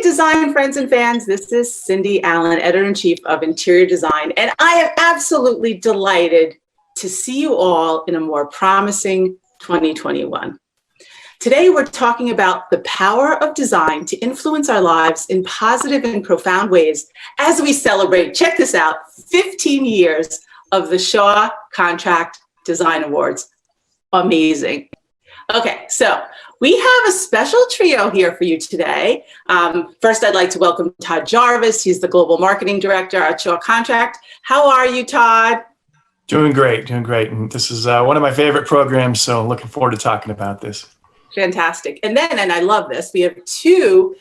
Hey, design friends and fans, this is Cindy Allen, Editor-in-Chief of Interior Design, and I am absolutely delighted to see you all in a more promising 2021. Today, we're talking about the power of design to influence our lives in positive and profound ways as we celebrate, check this out, 15 years of the Shaw Contract Design Awards. Amazing. Okay, so we have a special trio here for you today. First, I'd like to welcome Todd Jarvis. He's the Global Marketing Director at Shaw Contract. How are you, Todd? Doing great, doing great. And this is one of my favorite programs, so looking forward to talking about this. Fantastic. And then, and I love this, we have two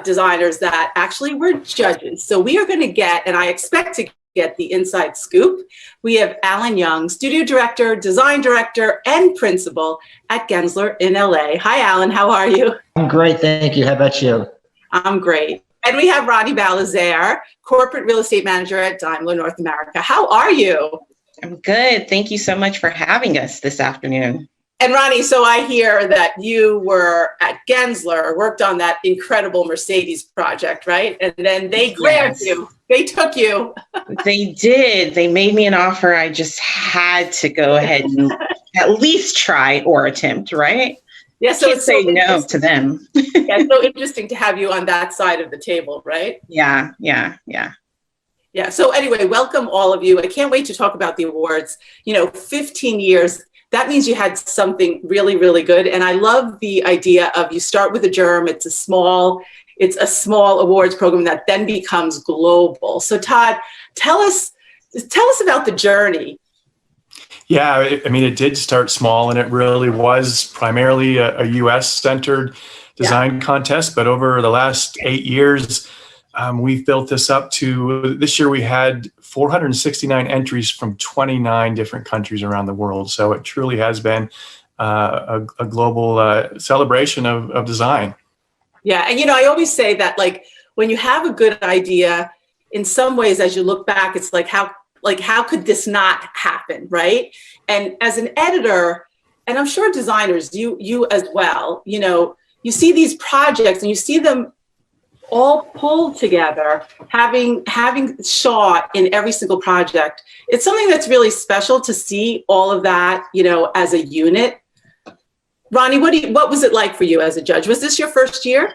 designers that actually were judges. So we are going to get, and I expect to get the inside scoop. We have Alan Young, Studio Director, Design Director, and Principal at Gensler in LA. Hi, Alan. How are you? I'm great, thank you. How about you? I'm great. And we have Ronnie Balazaire, Corporate Real Estate Manager at Daimler North America. How are you? I'm good. Thank you so much for having us this afternoon. And Ronnie, so I hear that you were at Gensler, worked on that incredible Mercedes project, right? And then they grabbed you. They took you. They did. They made me an offer. I just had to go ahead and at least try or attempt, right? Yeah, so it's say no to them. Yeah, it's so interesting to have you on that side of the table, right? Yeah. Yeah, so anyway, welcome all of you. I can't wait to talk about the awards. You know, 15 years, that means you had something really, really good. And I love the idea of you start with a germ, it's a small awards program that then becomes global. So Todd, tell us about the journey. Yeah, I mean, it did start small, and it really was primarily a US-centered design contest. But over the last 8 years, we've built this up to, this year we had 469 entries from 29 different countries around the world. So it truly has been a global celebration of design. Yeah, and you know, I always say that, like, when you have a good idea, in some ways, as you look back, it's like how could this not happen, right? And as an editor, and I'm sure designers, you as well, you know, you see these projects and you see them all pulled together, having Shaw in every single project. It's something that's really special to see all of that, you know, as a unit. Ronnie, what was it like for you as a judge? Was this your first year?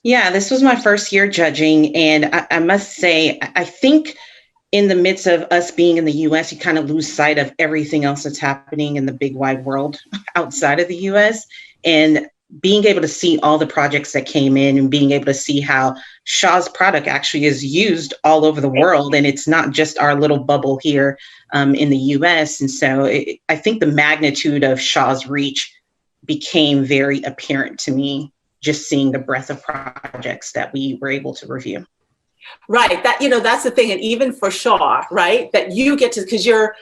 Yeah, this was my first year judging. And I must say, I think in the midst of us being in the US, you kind of lose sight of everything else that's happening in the big wide world outside of the US. And being able to see all the projects that came in and being able to see how Shaw's product actually is used all over the world. And it's not just our little bubble here in the US. And so I think the magnitude of Shaw's reach became very apparent to me, just seeing the breadth of projects that we were able to review. Right, that, you know, that's the thing. And even for Shaw, right, that you get to, because you're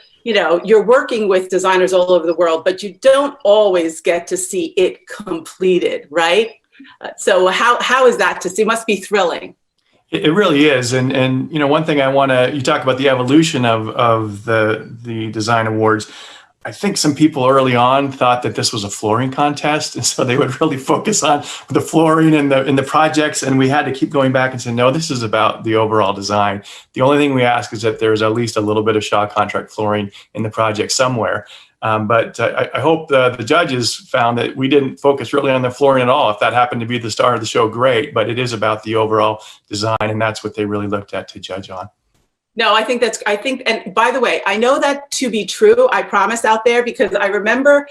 working with designers all over the world, but you don't always get to see it completed, right? So how is that to see? It must be thrilling. It really is. And you know, one thing you talk about the evolution of the design awards. I think some people early on thought that this was a flooring contest, and so they would really focus on the flooring and the projects, and we had to keep going back and say, no, this is about the overall design. The only thing we ask is that there's at least a little bit of Shaw Contract flooring in the project somewhere. But I hope the judges found that we didn't focus really on the flooring at all. If that happened to be the star of the show, great, but it is about the overall design, and that's what they really looked at to judge on. No, I think, and by the way, I know that to be true, I promise out there, because I remember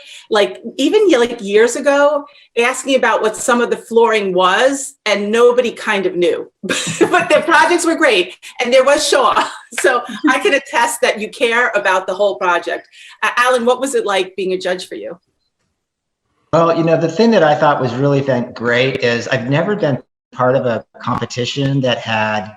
even years ago asking about what some of the flooring was and nobody kind of knew, but the projects were great and there was Shaw. So I can attest that you care about the whole project. Alan, what was it like being a judge for you? Well, you know, the thing that I thought was really great is I've never been part of a competition that had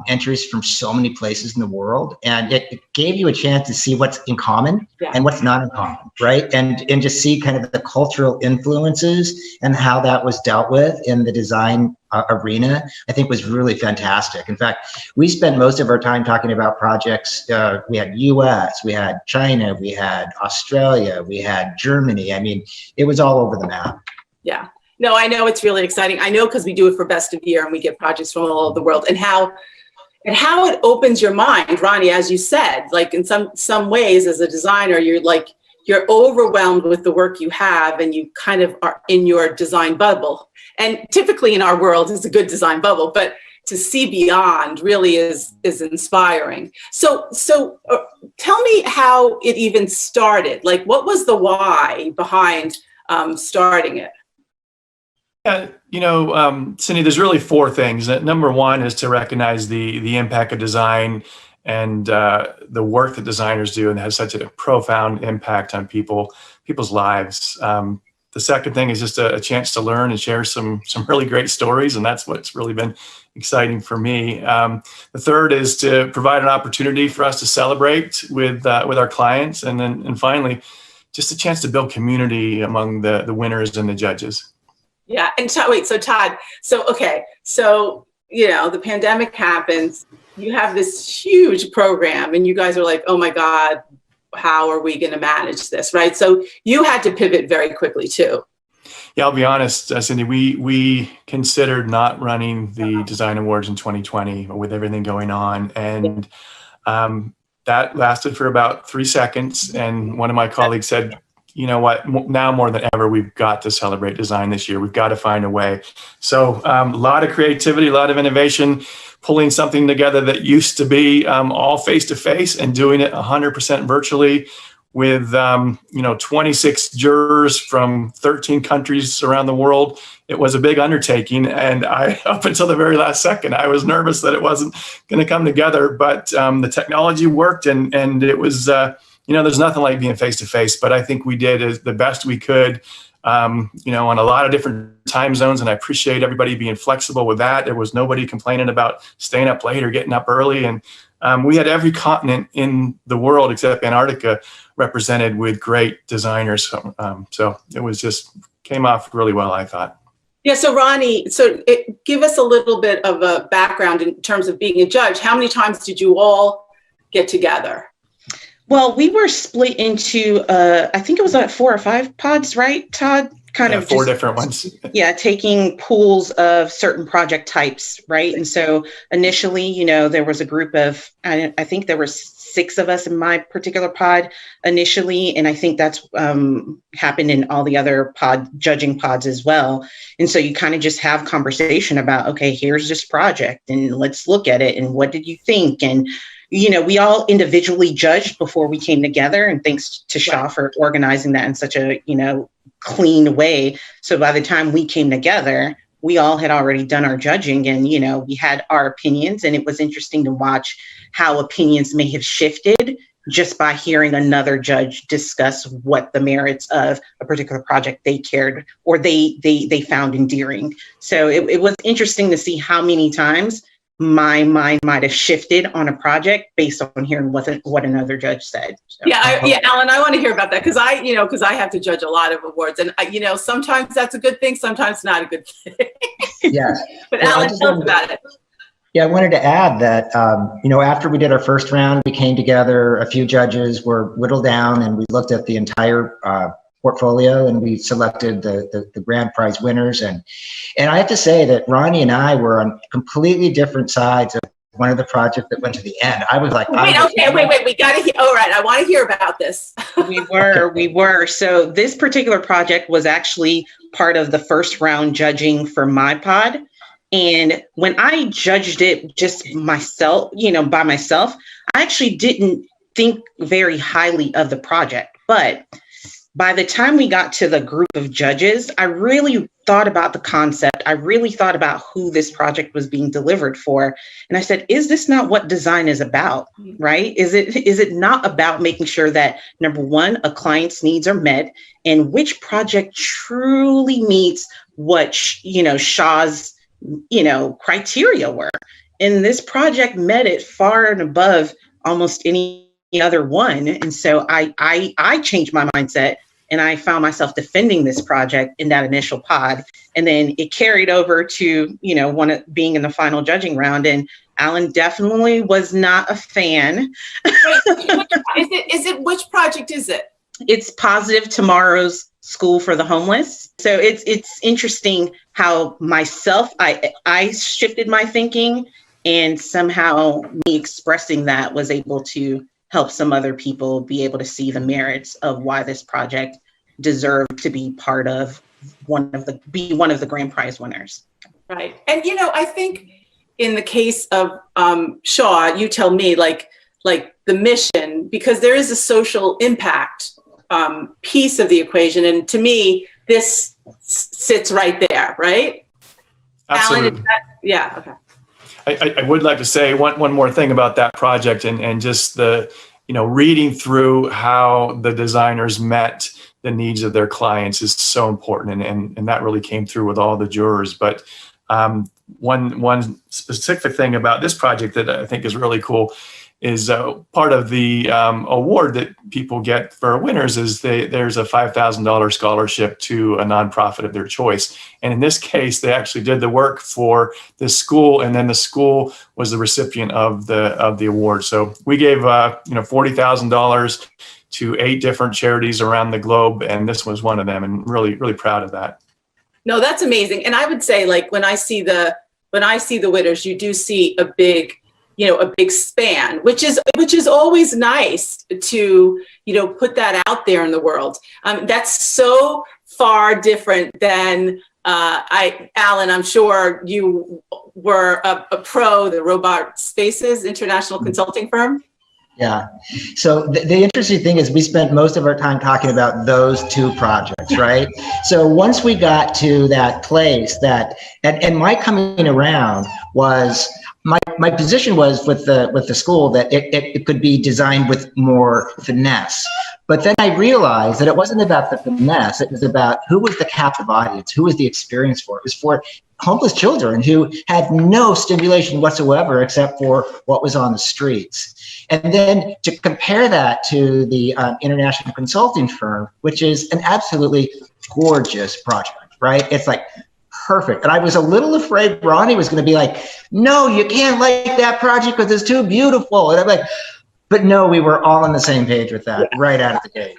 entries from so many places in the world, and it gave you a chance to see what's in common and what's not in common, right? And just see kind of the cultural influences and how that was dealt with in the design arena, I think was really fantastic. In fact, we spent most of our time talking about projects. We had US, we had China, we had Australia, we had Germany. I mean, it was all over the map. Yeah. No, I know it's really exciting. I know because we do it for Best of Year and we get projects from all over the world, and how it opens your mind, Ronnie, as you said, like in some ways as a designer, you're overwhelmed with the work you have and you kind of are in your design bubble. And typically in our world it's a good design bubble, but to see beyond really is inspiring. So tell me how it even started. Like, what was the why behind starting it? Yeah, Cindy, there's really four things. Number one is to recognize the impact of design and the work that designers do, and has such a profound impact on people's lives. The second thing is just a chance to learn and share some really great stories, and that's what's really been exciting for me. The third is to provide an opportunity for us to celebrate with our clients, and finally, just a chance to build community among the winners and the judges. Yeah, and so Todd, the pandemic happens. You have this huge program, and you guys are like, oh my God, how are we going to manage this, right? So you had to pivot very quickly too. Yeah, I'll be honest, Cindy, we considered not running the Design Awards in 2020 with everything going on. And that lasted for about 3 seconds. And one of my colleagues said, you know what, now more than ever, we've got to celebrate design this year. We've got to find a way. So a lot of creativity, a lot of innovation, pulling something together that used to be all face-to-face and doing it 100% virtually with 26 jurors from 13 countries around the world. It was a big undertaking, and up until the very last second, I was nervous that it wasn't going to come together. But the technology worked, and it was there's nothing like being face-to-face. But I think we did the best we could. On a lot of different time zones, and I appreciate everybody being flexible with that. There was nobody complaining about staying up late or getting up early, and we had every continent in the world except Antarctica represented with great designers. So it was just came off really well, I thought. Yeah. So Ronnie, give us a little bit of a background in terms of being a judge. How many times did you all get together? Well, we were split into, I think it was 4 or 5 pods, right, Todd? Kind of 4 different ones. Yeah, taking pools of certain project types, right? And so initially, there was a group of, I think there were 6 of us in my particular pod initially, and I think that's happened in all the other judging pods as well. And so you kind of just have conversation about, okay, here's this project, and let's look at it, and what did you think? And we all individually judged before we came together, and thanks to Shaw for organizing that in such a, clean way. So by the time we came together, we all had already done our judging, and, we had our opinions, and it was interesting to watch how opinions may have shifted just by hearing another judge discuss what the merits of a particular project they cared or they found endearing. So it was interesting to see how many times my mind might have shifted on a project based on hearing what another judge said. So. Yeah, Alan, I want to hear about that because I have to judge a lot of awards, and sometimes that's a good thing, sometimes not a good thing. Yes. But well, Alan, tell us about it. Yeah, I wanted to add that, after we did our first round, we came together, a few judges were whittled down, and we looked at the entire portfolio, and we selected the grand prize winners. And I have to say that Ronnie and I were on completely different sides of one of the projects that went to the end. I was like, wait, we got to hear. All right, I want to hear about this. We were. So this particular project was actually part of the first round judging for my pod. And when I judged it just myself, by myself, I actually didn't think very highly of the project. But by the time we got to the group of judges, I really thought about the concept. I really thought about who this project was being delivered for. And I said, is this not what design is about, right? Is it not about making sure that, number one, a client's needs are met, and which project truly meets what, Shaw's, criteria were? And this project met it far and above almost any other one. And so I changed my mindset, and I found myself defending this project in that initial pod. And then it carried over to, being in the final judging round. And Alan definitely was not a fan. Wait, which project is it? it's Positive Tomorrow's School for the Homeless. So it's interesting how I shifted my thinking, and somehow me expressing that was able to help some other people be able to see the merits of why this project deserved to be part of one of the grand prize winners. Right. And, I think in the case of Shaw, you tell me like the mission, because there is a social impact piece of the equation. And to me, this sits right there, right? Absolutely. Alan, yeah. Okay. I would like to say one more thing about that project, and just the, reading through how the designers met the needs of their clients is so important. And that really came through with all the jurors. But one specific thing about this project that I think is really cool is part of the award that people get for winners is there's a $5,000 scholarship to a nonprofit of their choice. And in this case, they actually did the work for this school, and then the school was the recipient of the award. So we gave $40,000 to 8 different charities around the globe, and this was one of them, and really, really proud of that. No, that's amazing. And I would say, like, when I see the winners, you do see a big span, which is always nice to, put that out there in the world. That's so far different than, Alan, I'm sure you were a pro, the Robot Spaces International Consulting Firm. Yeah. So the interesting thing is we spent most of our time talking about those 2 projects, right? So once we got to that place and my coming around was, my position was with the school that it could be designed with more finesse. But then I realized that it wasn't about the finesse. It was about who was the captive audience, who was the experience for. It was for homeless children who had no stimulation whatsoever except for what was on the streets. And then to compare that to the international consulting firm, which is an absolutely gorgeous project, right? It's like perfect. And I was a little afraid Ronnie was going to be like, no, you can't like that project because it's too beautiful. And I'm like, but no, we were all on the same page with that right out of the gate.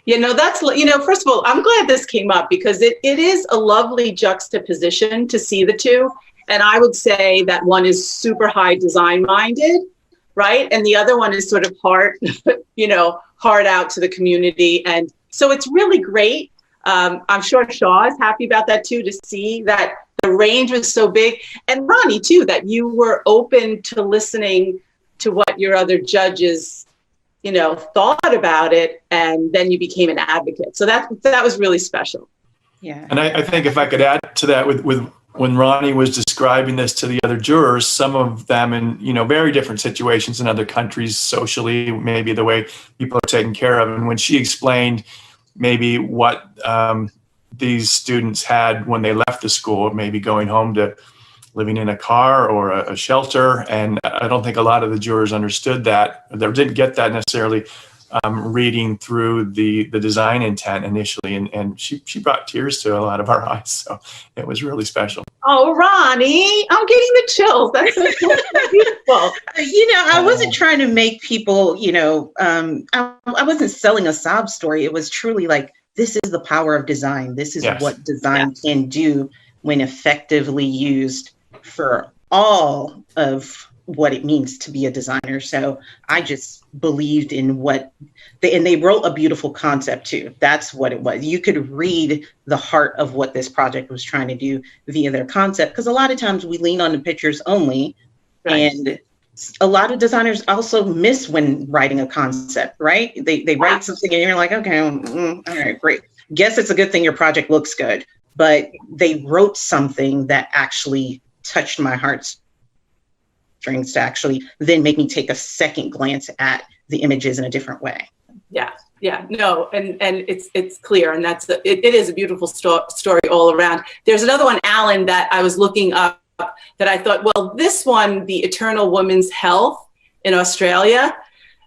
That's, first of all, I'm glad this came up because it is a lovely juxtaposition to see the 2. And I would say that one is super high design minded, right? And the other one is sort of heart out to the community. And so it's really great. I'm sure Shaw is happy about that too, to see that the range was so big. And Ronnie too, that you were open to listening to what your other judges, thought about it, and then you became an advocate. So that was really special. Yeah. And I think if I could add to that, with when Ronnie was describing this to the other jurors, some of them in very different situations in other countries, socially, maybe the way people are taken care of, and when she explained maybe what these students had when they left the school, maybe going home to living in a car or a shelter. And I don't think a lot of the jurors understood that. They didn't get that necessarily reading through the design intent initially. And she brought tears to a lot of our eyes. So it was really special. Oh, Ronnie, I'm getting the chills. That's so beautiful. I wasn't trying to make people, I wasn't selling a sob story. It was truly like, this is the power of design. This is what design can do when effectively used for all of what it means to be a designer. So I just believed in and they wrote a beautiful concept too. That's what it was. You could read the heart of what this project was trying to do via their concept. Because a lot of times we lean on the pictures only, right. And a lot of designers also miss when writing a concept, right? They write something and you're like, okay, all right, great. Guess it's a good thing your project looks good. But they wrote something that actually touched my heartstrings to actually then make me take a second glance at the images in a different way. Yeah, no, and it's clear, and it is a beautiful story all around. There's another one, Alan, that I was looking up that I thought, well, this one, the Eternal Woman's Health in Australia,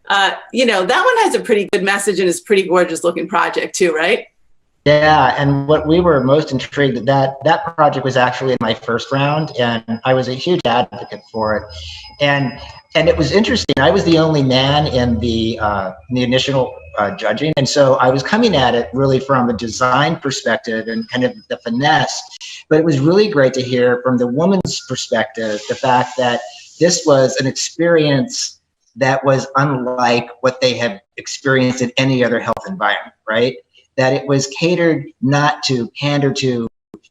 that one has a pretty good message and is a pretty gorgeous looking project too, right? Yeah, and what we were most intrigued that project was actually in my first round, and I was a huge advocate for it. And and it was interesting. I was the only man in the initial judging, and so I was coming at it really from a design perspective and kind of the finesse. But it was really great to hear from the woman's perspective the fact that this was an experience that was unlike what they have experienced in any other health environment, right? That it was catered not to pander to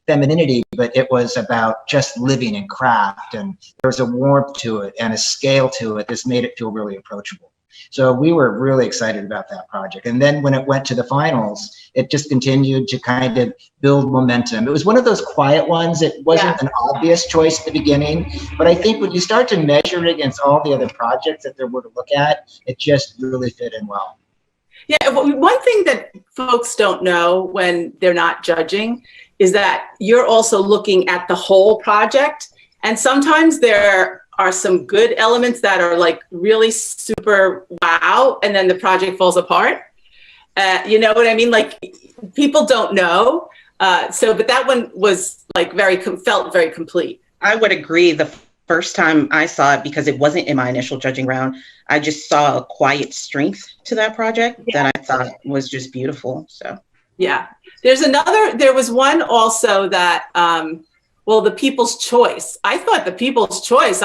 femininity, but it was about just living and craft, and there was a warmth to it and a scale to it that's made it feel really approachable. So we were really excited about that project. And then when it went to the finals, it just continued to kind of build momentum. It was one of those quiet ones. It wasn't an obvious choice at the beginning, but I think when you start to measure it against all the other projects that there were to look at, it just really fit in well. Yeah, one thing that folks don't know when they're not judging is that you're also looking at the whole project. And sometimes there are some good elements that are like really super wow, and then the project falls apart. You know what I mean? Like people don't know. But that one was like felt very complete. I would agree. The first time I saw it, because it wasn't in my initial judging round, I just saw a quiet strength to that project that I thought was just beautiful. So yeah, there was one also that, the People's Choice. I thought the People's Choice,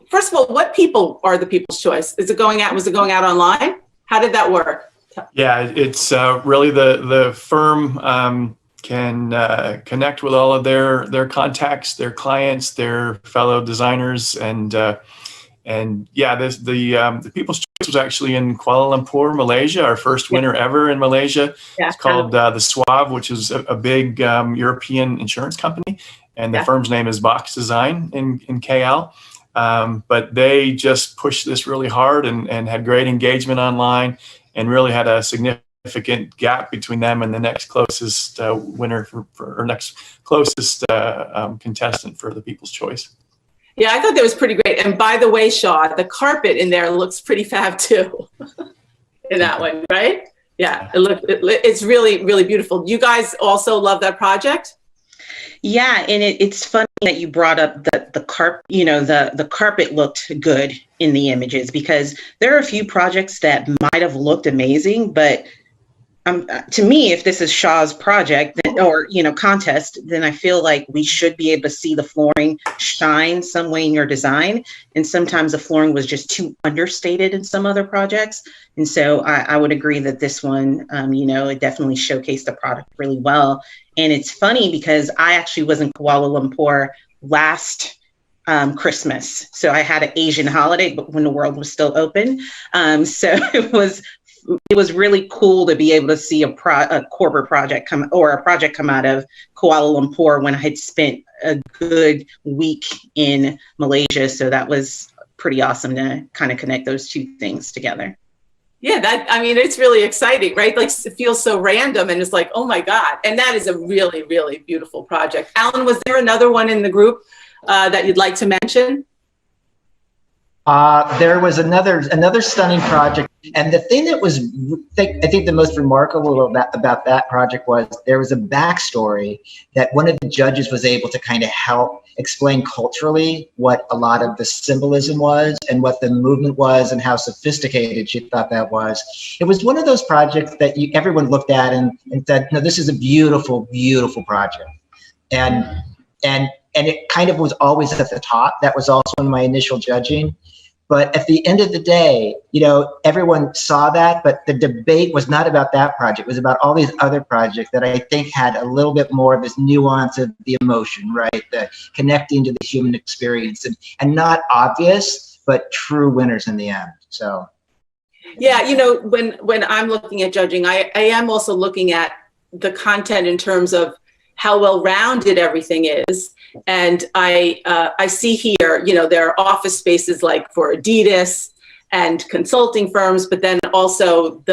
first of all, what people are the People's Choice? Was it going out online? How did that work? Yeah, it's really the firm can connect with all of their contacts, their clients, their fellow designers, and yeah, the People's Choice was actually in Kuala Lumpur, Malaysia. Our first winner ever in Malaysia. Yeah. It's called the Suave, which is a big European insurance company, and the firm's name is Box Design in KL. But they just pushed this really hard and had great engagement online, and really had a significant gap between them and the next closest winner or next closest contestant for the People's Choice. Yeah, I thought that was pretty great. And by the way, Shaw, the carpet in there looks pretty fab too. In that one, right? Yeah, it's really, really beautiful. You guys also love that project? Yeah, and it's funny that you brought up the carpet. You know, the carpet looked good in the images, because there are a few projects that might have looked amazing, but to me, if this is Shaw's project or contest, then I feel like we should be able to see the flooring shine some way in your design. And sometimes the flooring was just too understated in some other projects. And so I would agree that this one, it definitely showcased the product really well. And it's funny because I actually was in Kuala Lumpur last Christmas. So I had an Asian holiday, but when the world was still open. So it was really cool to be able to see a corporate project come out of Kuala Lumpur when I had spent a good week in Malaysia. So that was pretty awesome to kind of connect those two things together. Yeah, it's really exciting, right? Like it feels so random and it's like, oh my God. And that is a really, really beautiful project. Alan, was there another one in the group that you'd like to mention? There was another stunning project, and the thing that was, I think the most remarkable about that project was there was a backstory that one of the judges was able to kind of help explain culturally what a lot of the symbolism was and what the movement was and how sophisticated she thought that was. It was one of those projects that everyone looked at and said, no, this is a beautiful, beautiful project. And it kind of was always at the top. That was also in my initial judging. But at the end of the day, everyone saw that, but the debate was not about that project. It was about all these other projects that I think had a little bit more of this nuance of the emotion, right? The connecting to the human experience and not obvious, but true winners in the end. So. Yeah, when I'm looking at judging, I am also looking at the content in terms of how well-rounded everything is. And I see here, there are office spaces like for Adidas and consulting firms, but then also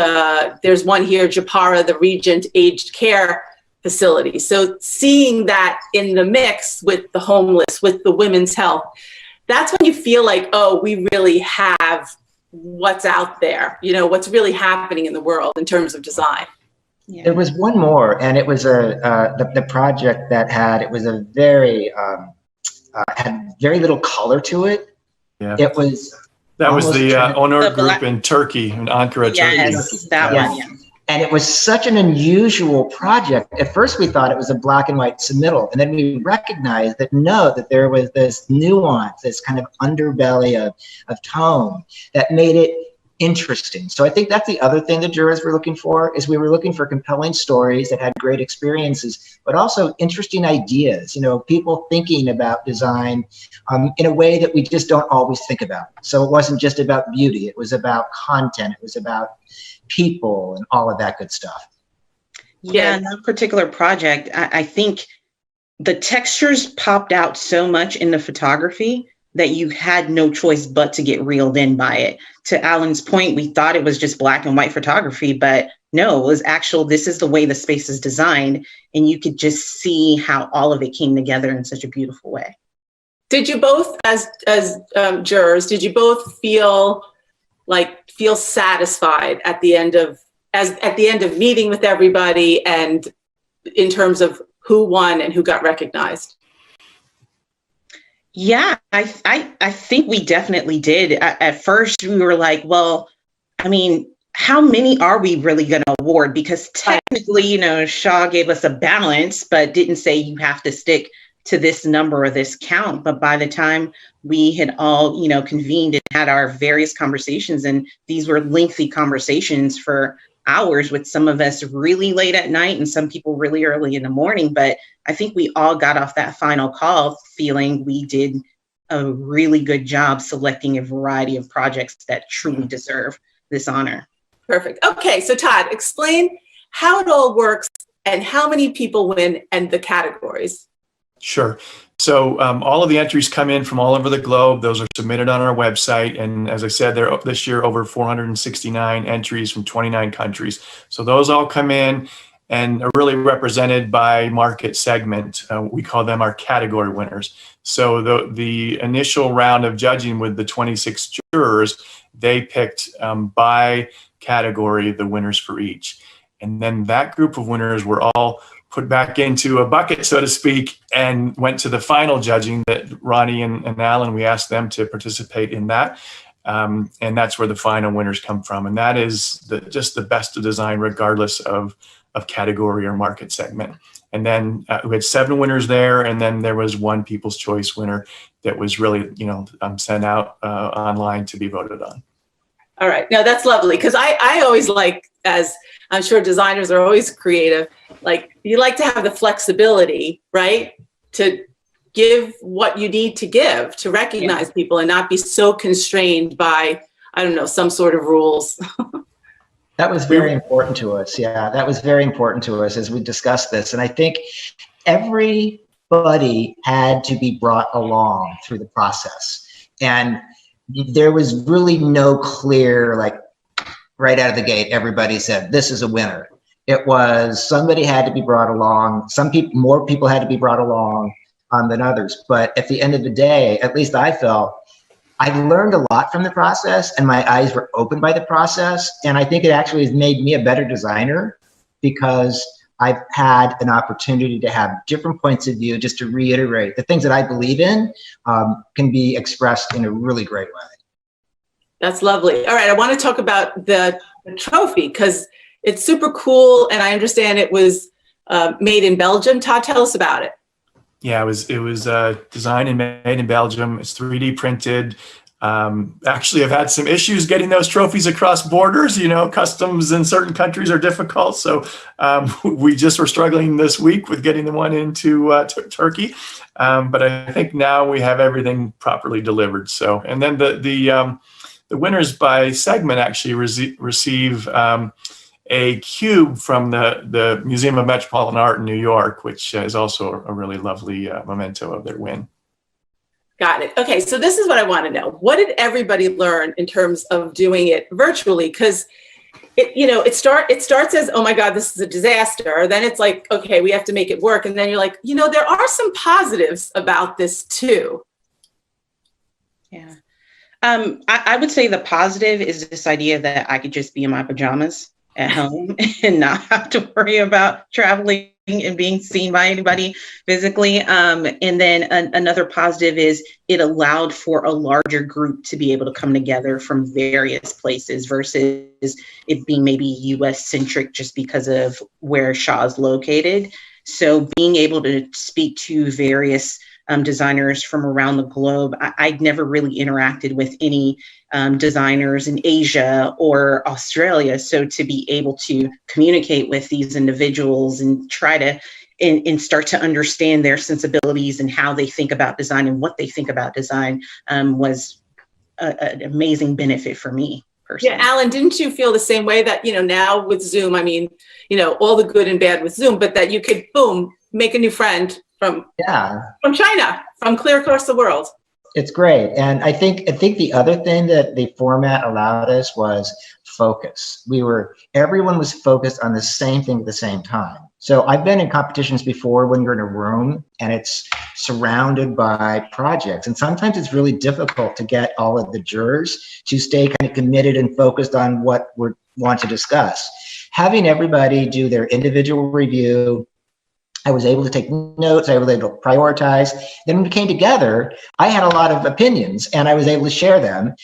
there's one here, Japara, the Regent Aged Care Facility. So seeing that in the mix with the homeless, with the women's health, that's when you feel like, oh, we really have what's out there, what's really happening in the world in terms of design. Yeah. There was one more, and it was the project that had very little color to it, Yeah. It was That was almost the Onur The group black- in Turkey, in Ankara, Yes, Turkey. that Yeah. one. Yeah. And it was such an unusual project. At first, we thought it was a black and white submittal. And then we recognized that no, that there was this nuance, this kind of underbelly of tone that made it interesting. So I think that's the other thing the jurors were looking for, is we were looking for compelling stories that had great experiences, but also interesting ideas, you know, people thinking about design in a way that we just don't always think about. So it wasn't just about beauty, it was about content, it was about people and all of that good stuff. Yeah, in that particular project, I think the textures popped out so much in the photography that you had no choice but to get reeled in by it. To Alan's point, we thought it was just black and white photography, but no, it was actual, this is the way the space is designed, and you could just see how all of it came together in such a beautiful way. Did you both, as jurors, did you both feel satisfied at the end of meeting with everybody, and in terms of who won and who got recognized? Yeah, I think we definitely did. At first, we were like, well, I mean, how many are we really going to award? Because technically, you know, Shaw gave us a balance, but didn't say you have to stick to this number or this count. But by the time we had all, you know, convened and had our various conversations, and these were lengthy conversations for hours, with some of us really late at night and some people really early in the morning. But I think we all got off that final call feeling we did a really good job selecting a variety of projects that truly deserve this honor. Perfect. Okay, so Todd, explain how it all works and how many people win and the categories. Sure. So all of the entries come in from all over the globe. Those are submitted on our website. And as I said, there are this year over 469 entries from 29 countries. So those all come in and are really represented by market segment. We call them our category winners. So the initial round of judging with the 26 jurors, they picked by category the winners for each. And then that group of winners were all put back into a bucket, so to speak, and went to the final judging that Ronnie and Alan, we asked them to participate in that. And that's where the final winners come from. And that is just the best of design, regardless of category or market segment. And then we had 7 winners there. And then there was 1 People's Choice winner that was really, you know, sent out online to be voted on. All right. Now that's lovely, because I always like, as I'm sure designers are always creative, like you like to have the flexibility, right? To give what you need to give to recognize people and not be so constrained by, I don't know, some sort of rules. That was very important to us. Yeah, that was very important to us as we discussed this. And I think everybody had to be brought along through the process. And there was really no clear, like right out of the gate, everybody said, this is a winner. It was somebody had to be brought along. Some people, more people had to be brought along than others. But at the end of the day, at least I felt, I learned a lot from the process and my eyes were opened by the process. And I think it actually has made me a better designer, because I've had an opportunity to have different points of view, just to reiterate the things that I believe in can be expressed in a really great way. That's lovely. All right, I want to talk about the trophy, because it's super cool, and I understand it was made in Belgium. Todd, tell us about it. Yeah, it was designed and made in Belgium. It's 3D printed. Actually, I've had some issues getting those trophies across borders. You know, customs in certain countries are difficult. So we just were struggling this week with getting the one into Turkey. But I think now we have everything properly delivered. So, and then the winners by segment actually receive a cube from the Museum of Metropolitan Art in New York, which is also a really lovely memento of their win. Got it. Okay, so this is what I want to know. What did everybody learn in terms of doing it virtually? Because it starts as, oh my God, this is a disaster. Then it's like, okay, we have to make it work. And then you're like, there are some positives about this too. Yeah. I would say the positive is this idea that I could just be in my pajamas at home and not have to worry about traveling and being seen by anybody physically. And then another positive is it allowed for a larger group to be able to come together from various places versus it being maybe US centric just because of where Shaw is located. So being able to speak to various designers from around the globe, I'd never really interacted with any designers in Asia or Australia. So to be able to communicate with these individuals and try to and start to understand their sensibilities and how they think about design and what they think about design was an amazing benefit for me personally. Yeah, Alan, didn't you feel the same way that, now with Zoom, I mean, all the good and bad with Zoom, but that you could, boom, make a new friend from China, from clear across the world? It's great. And I think the other thing that the format allowed us was focus. Everyone was focused on the same thing at the same time. So I've been in competitions before when you're in a room and it's surrounded by projects. And sometimes it's really difficult to get all of the jurors to stay kind of committed and focused on what we want to discuss. Having everybody do their individual review, I was able to take notes, I was able to prioritize. Then when we came together, I had a lot of opinions and I was able to share them.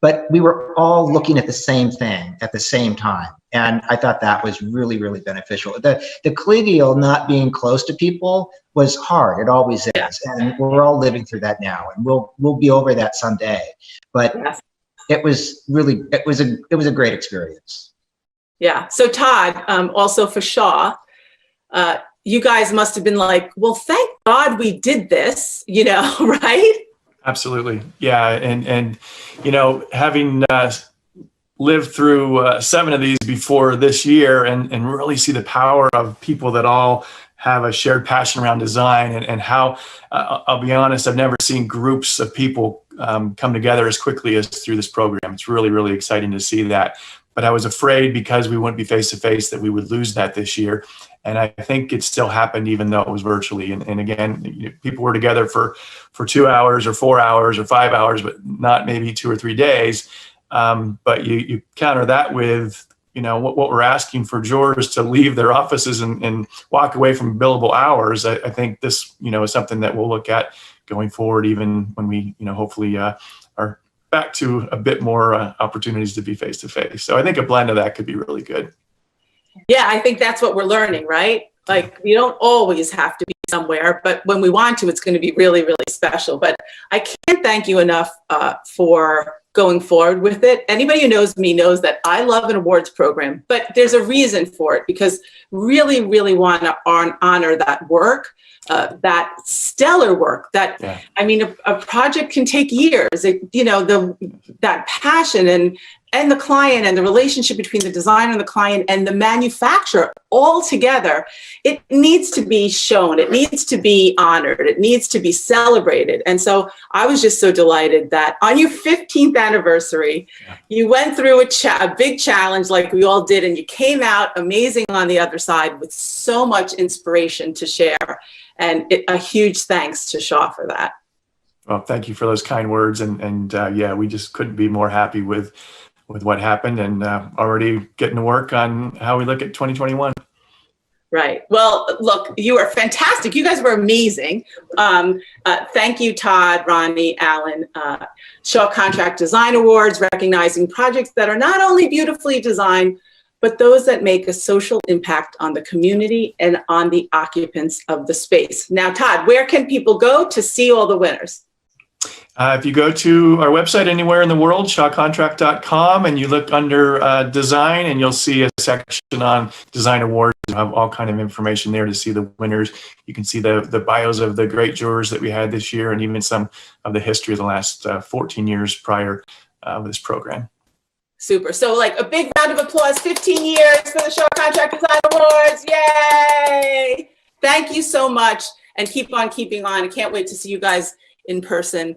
But we were all looking at the same thing at the same time. And I thought that was really, really beneficial. The collegial not being close to people was hard. It always is. And we're all living through that now. And we'll be over that someday. But it was a great experience. Yeah. So Todd, also for Shaw, you guys must have been like, well, thank God we did this, right? Absolutely. Yeah. And having lived through 7 of these before this year and really see the power of people that all have a shared passion around design and how, I'll be honest, I've never seen groups of people come together as quickly as through this program. It's really, really exciting to see that. But I was afraid because we wouldn't be face-to-face that we would lose that this year. And I think it still happened even though it was virtually. And again, people were together for 2 hours or 4 hours or 5 hours, but not maybe 2 or 3 days. But you counter that with, what we're asking for jurors to leave their offices and walk away from billable hours. I think this, is something that we'll look at going forward, even when we, hopefully are back to a bit more opportunities to be face-to-face. So I think a blend of that could be really good. Yeah, I think that's what we're learning, right? Like, we don't always have to be somewhere, but when we want to, it's going to be really, really special. But I can't thank you enough for going forward with it. Anybody who knows me knows that I love an awards program, but there's a reason for it, because really, really want to honor that work, that stellar work I mean, a project can take years, that passion and the client and the relationship between the designer and the client and the manufacturer all together, it needs to be shown, it needs to be honored, it needs to be celebrated. And so I was just so delighted that on your 15th anniversary, you went through a big challenge like we all did, and you came out amazing on the other side with so much inspiration to share. And a huge thanks to Shaw for that. Well, thank you for those kind words. And we just couldn't be more happy with what happened and already getting to work on how we look at 2021. Right. Well, look, you are fantastic. You guys were amazing. Thank you, Todd, Ronnie, Alan. Shaw Contract Design Awards, recognizing projects that are not only beautifully designed, but those that make a social impact on the community and on the occupants of the space. Now, Todd, where can people go to see all the winners? If you go to our website anywhere in the world, shawcontract.com, and you look under design, and you'll see a section on design awards. You have all kind of information there to see the winners. You can see the bios of the great jurors that we had this year, and even some of the history of the last 14 years prior of this program. Super. So like a big round of applause, 15 years for the Shaw Contract Design Awards. Yay! Thank you so much, and keep on keeping on. I can't wait to see you guys in person.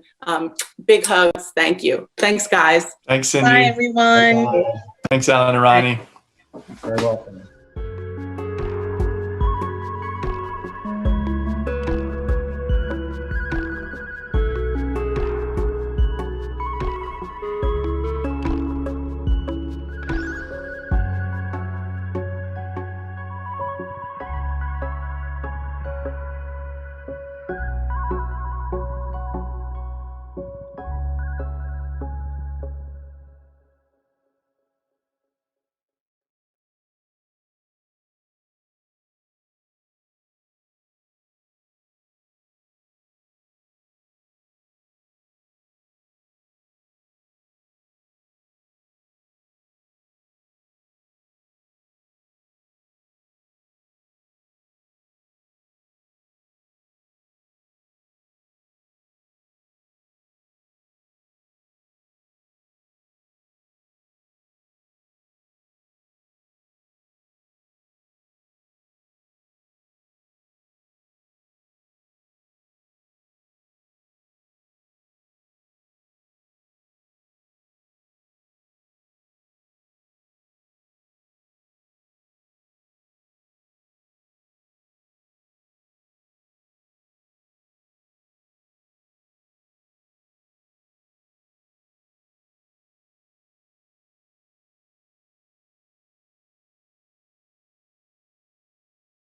Big hugs. Thank you. Thanks, guys. Thanks, Cindy. Bye, everyone. Thanks, Alan and Ronnie. Very welcome.